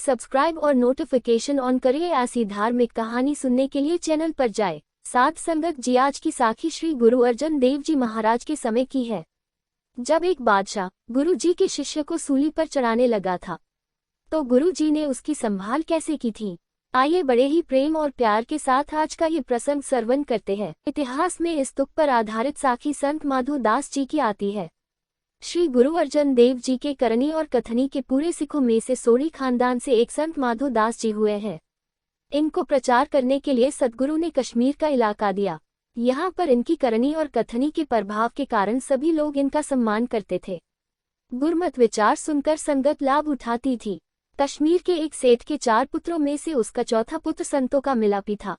Please subscribe और notification on करें। ऐसी धार्मिक कहानी सुनने के लिए चैनल पर जाए। साथ संगत जी, आज की साखी श्री गुरु अर्जन देव जी महाराज के समय की है, जब एक बादशाह गुरु जी के शिष्य को सूली पर चढ़ाने लगा था, तो गुरु जी ने उसकी संभाल कैसे की थी। आइए बड़े ही प्रेम और प्यार के साथ आज का ये प्रसंग श्रवण करते हैं। इतिहास में इस तुक पर आधारित साखी संत माधो दास जी की आती है। श्री गुरु अर्जन देव जी के करनी और कथनी के पूरे सिखों में से सोढ़ी खानदान से एक संत माधो दास जी हुए हैं। इनको प्रचार करने के लिए सद्गुरु ने कश्मीर का इलाका दिया। यहाँ पर इनकी करनी और कथनी के प्रभाव के कारण सभी लोग इनका सम्मान करते थे। गुरमत विचार सुनकर संगत लाभ उठाती थी। कश्मीर के एक सेठ के 4 पुत्रों में से उसका चौथा पुत्र संतों का मिलापी था।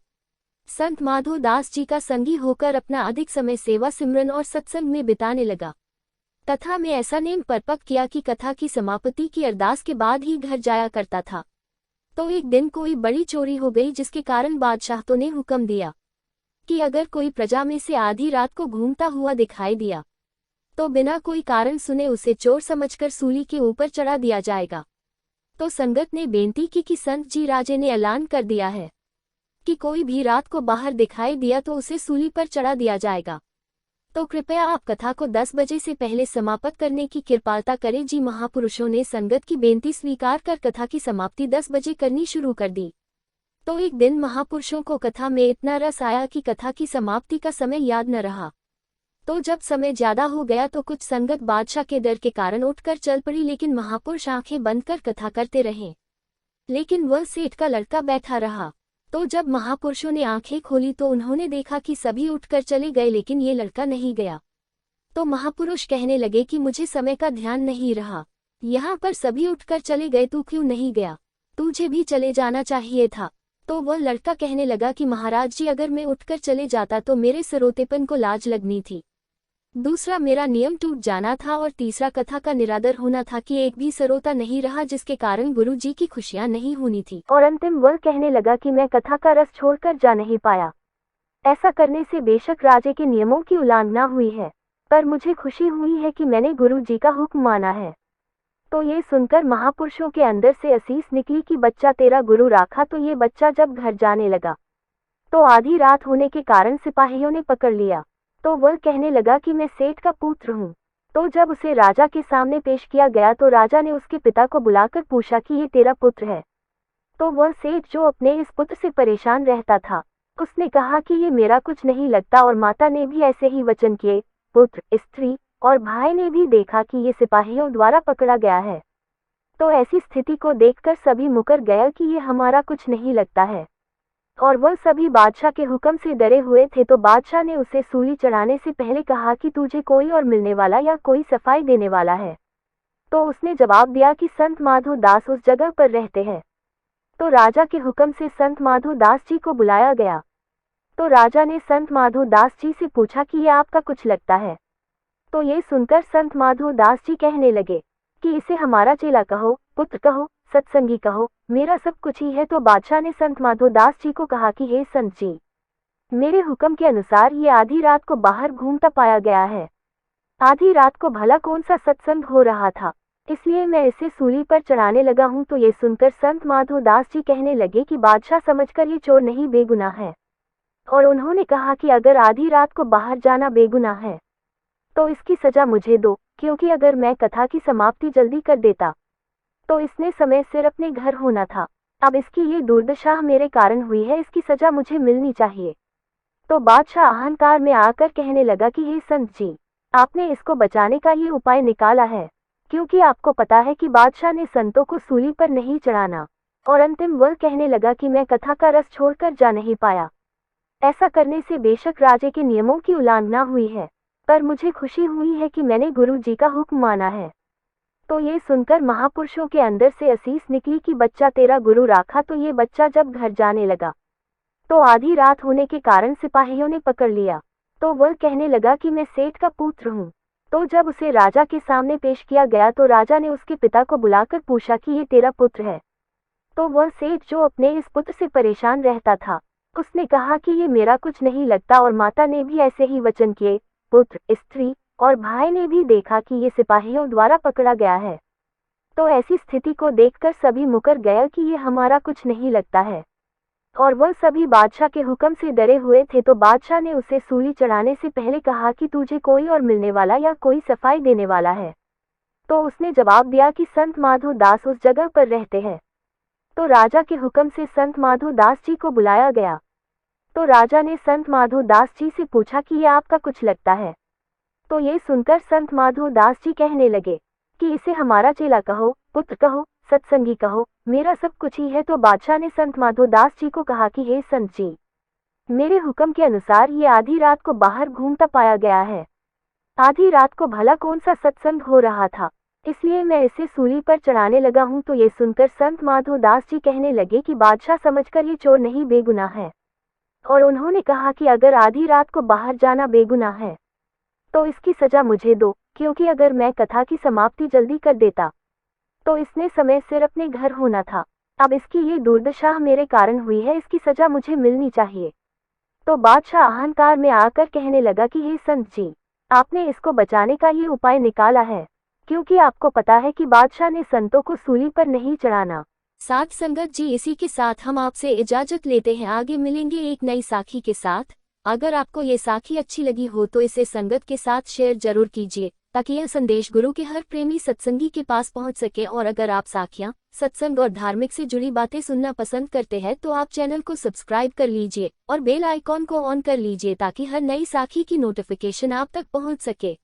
संत माधो दास जी का संगी होकर अपना अधिक समय सेवा सिमरन और सत्संग में बिताने लगा तथा में ऐसा नेम परपक किया कि कथा की समाप्ति की अरदास के बाद ही घर जाया करता था। तो एक दिन कोई बड़ी चोरी हो गई, जिसके कारण बादशाह ने हुक्म दिया कि अगर कोई प्रजा में से आधी रात को घूमता हुआ दिखाई दिया तो बिना कोई कारण सुने उसे चोर समझकर सूली के ऊपर चढ़ा दिया जाएगा। तो संगत ने बेनती की कि संत जी राजे ने ऐलान कर दिया है कि कोई भी रात को बाहर दिखाई दिया तो उसे सूली पर चढ़ा दिया जाएगा, तो कृपया आप कथा को 10 बजे से पहले समाप्त करने की कृपालता करें जी। महापुरुषों ने संगत की बेनती स्वीकार कर कथा की समाप्ति 10 बजे करनी शुरू कर दी। तो एक दिन महापुरुषों को कथा में इतना रस आया कि कथा की समाप्ति का समय याद न रहा। तो जब समय ज्यादा हो गया तो कुछ संगत बादशाह के डर के कारण उठकर चल पड़ी, लेकिन महापुरुष आंखें बंद कर कथा करते रहे। लेकिन वह सेठ का लड़का बैठा रहा। तो जब महापुरुषों ने आंखें खोली तो उन्होंने देखा कि सभी उठकर चले गए, लेकिन ये लड़का नहीं गया। तो महापुरुष कहने लगे कि मुझे समय का ध्यान नहीं रहा, यहाँ पर सभी उठकर चले गए, तू क्यों नहीं गया? तुझे भी चले जाना चाहिए था। तो वह लड़का कहने लगा कि महाराज जी, अगर मैं उठकर चले जाता तो मेरे सरोतेपन को लाज लगनी थी, दूसरा मेरा नियम टूट जाना था, और तीसरा कथा का निरादर होना था कि एक भी सरोता नहीं रहा, जिसके कारण गुरु जी की खुशियां नहीं होनी थी। और अंतिम वह कहने लगा कि मैं कथा का रस छोड़कर जा नहीं पाया। ऐसा करने से बेशक राजे के नियमों की उल्लंघना हुई है, पर मुझे खुशी हुई है कि मैंने गुरु जी का हुक्म माना है। तो ये सुनकर महापुरुषों के अंदर से असीस निकली कि बच्चा तेरा गुरु राखा। तो ये बच्चा जब घर जाने लगा तो आधी रात होने के कारण सिपाहियों ने पकड़ लिया। तो वह कहने लगा कि मैं सेठ का पुत्र हूँ। तो जब उसे राजा के सामने पेश किया गया तो राजा ने उसके पिता को बुलाकर पूछा कि ये तेरा पुत्र है। तो वह सेठ, जो अपने इस पुत्र से परेशान रहता था, उसने कहा कि ये मेरा कुछ नहीं लगता। और माता ने भी ऐसे ही वचन किए। पुत्र, स्त्री और भाई ने भी देखा कि ये सिपाहियों द्वारा पकड़ा गया है। तो ऐसी स्थिति को देखकर सभी मुकर गया कि ये हमारा कुछ नहीं लगता है, और वह सभी बादशाह के हुक्म से डरे हुए थे। तो बादशाह ने उसे सूली चढ़ाने से पहले कहा कि तुझे कोई और मिलने वाला या कोई सफाई देने वाला है? तो उसने जवाब दिया कि संत माधो दास उस जगह पर रहते हैं। तो राजा के हुक्म से संत माधो दास जी को बुलाया गया। तो राजा ने संत माधो दास जी से पूछा कि ये आपका कुछ लगता है? तो ये सुनकर संत माधो दास जी कहने लगे कि इसे हमारा चेला कहो, पुत्र कहो, सत्संगी कहो, मेरा सब कुछ ही है। तो बादशाह ने संत माधो दास जी को कहा कि हे संत जी, मेरे हुक्म के अनुसार ये आधी रात को बाहर घूमता पाया गया है। आधी रात को भला कौन सा सत्संग हो रहा था, इसलिए मैं इसे सूली पर चढ़ाने लगा हूँ। तो ये सुनकर संत माधो दास जी कहने लगे कि बादशाह समझकर ये चोर नहीं बेगुनाह है। और उन्होंने कहा कि अगर आधी रात को बाहर जाना बेगुनाह है तो इसकी सजा मुझे दो, क्योंकि अगर मैं कथा की समाप्ति जल्दी कर देता तो इसने समय सिर अपने घर होना था। अब इसकी ये दुर्दशा मेरे कारण हुई है, इसकी सजा मुझे मिलनी चाहिए। तो बादशाह अहंकार में आकर कहने लगा कि हे संत जी, आपने इसको बचाने का ये उपाय निकाला है, क्योंकि आपको पता है कि बादशाह ने संतों को सूली पर नहीं चढ़ाना। और अंतिम वह कहने लगा कि मैं कथा का रस छोड़कर जा नहीं पाया। ऐसा करने से बेशक राजे के नियमों की उल्लंघना हुई है, पर मुझे खुशी हुई है कि मैंने गुरु जी का हुक्म माना है। तो ये सुनकर महापुरुषों के अंदर से असीस निकली कि बच्चा तेरा गुरु राखा। तो ये बच्चा जब घर जाने लगा तो आधी रात होने के कारण सिपाहियों ने पकड़ लिया। तो वह कहने लगा कि मैं सेठ का पुत्र हूँ। तो जब उसे राजा के सामने पेश किया गया तो राजा ने उसके पिता को बुलाकर पूछा कि ये तेरा पुत्र है। तो वह सेठ, जो अपने इस पुत्र से परेशान रहता था, उसने कहा कि ये मेरा कुछ नहीं लगता। और माता ने भी ऐसे ही वचन किए। पुत्र, स्त्री और भाई ने भी देखा कि ये सिपाहियों द्वारा पकड़ा गया है। तो ऐसी स्थिति को देखकर सभी मुकर गया कि ये हमारा कुछ नहीं लगता है, और वह सभी बादशाह के हुक्म से डरे हुए थे। तो बादशाह ने उसे सूली चढ़ाने से पहले कहा कि तुझे कोई और मिलने वाला या कोई सफाई देने वाला है? तो उसने जवाब दिया कि संत माधो दास उस जगह पर रहते हैं। तो राजा के हुक्म से संत माधो दास जी को बुलाया गया। तो राजा ने संत माधो दास जी से पूछा कि ये आपका कुछ लगता है? तो ये सुनकर संत माधो दास जी कहने लगे कि इसे हमारा चेला कहो, पुत्र कहो, सत्संगी कहो, मेरा सब कुछ ही है। तो बादशाह ने संत माधो दास जी को कहा कि हे संत जी, मेरे हुक्म के अनुसार ये आधी रात को बाहर घूमता पाया गया है। आधी रात को भला कौन सा सत्संग हो रहा था, इसलिए मैं इसे सूली पर चढ़ाने लगा हूँ। तो ये सुनकर संत माधो दास जी कहने लगे कि बादशाह समझकर ये चोर नहीं बेगुनाह है। और उन्होंने कहा कि अगर आधी रात को बाहर जाना बेगुनाह है तो इसकी सजा मुझे दो, क्योंकि अगर मैं कथा की समाप्ति जल्दी कर देता तो इसने समय सिर अपने घर होना था। अब इसकी ये दुर्दशा मेरे कारण हुई है, इसकी सजा मुझे मिलनी चाहिए। तो बादशाह अहंकार में आकर कहने लगा कि हे संत जी, आपने इसको बचाने का ये उपाय निकाला है, क्योंकि आपको पता है कि बादशाह ने संतों को सूली पर नहीं चढ़ाना। साथ संगत जी, इसी के साथ हम आपसे इजाजत लेते हैं। आगे मिलेंगे एक नई साखी के साथ। अगर आपको ये साखी अच्छी लगी हो तो इसे संगत के साथ शेयर जरूर कीजिए, ताकि यह संदेश गुरु के हर प्रेमी सत्संगी के पास पहुंच सके। और अगर आप साखियां, सत्संग और धार्मिक से जुड़ी बातें सुनना पसंद करते हैं तो आप चैनल को सब्सक्राइब कर लीजिए और बेल आइकॉन को ऑन कर लीजिए, ताकि हर नई साखी की नोटिफिकेशन आप तक पहुंच सके।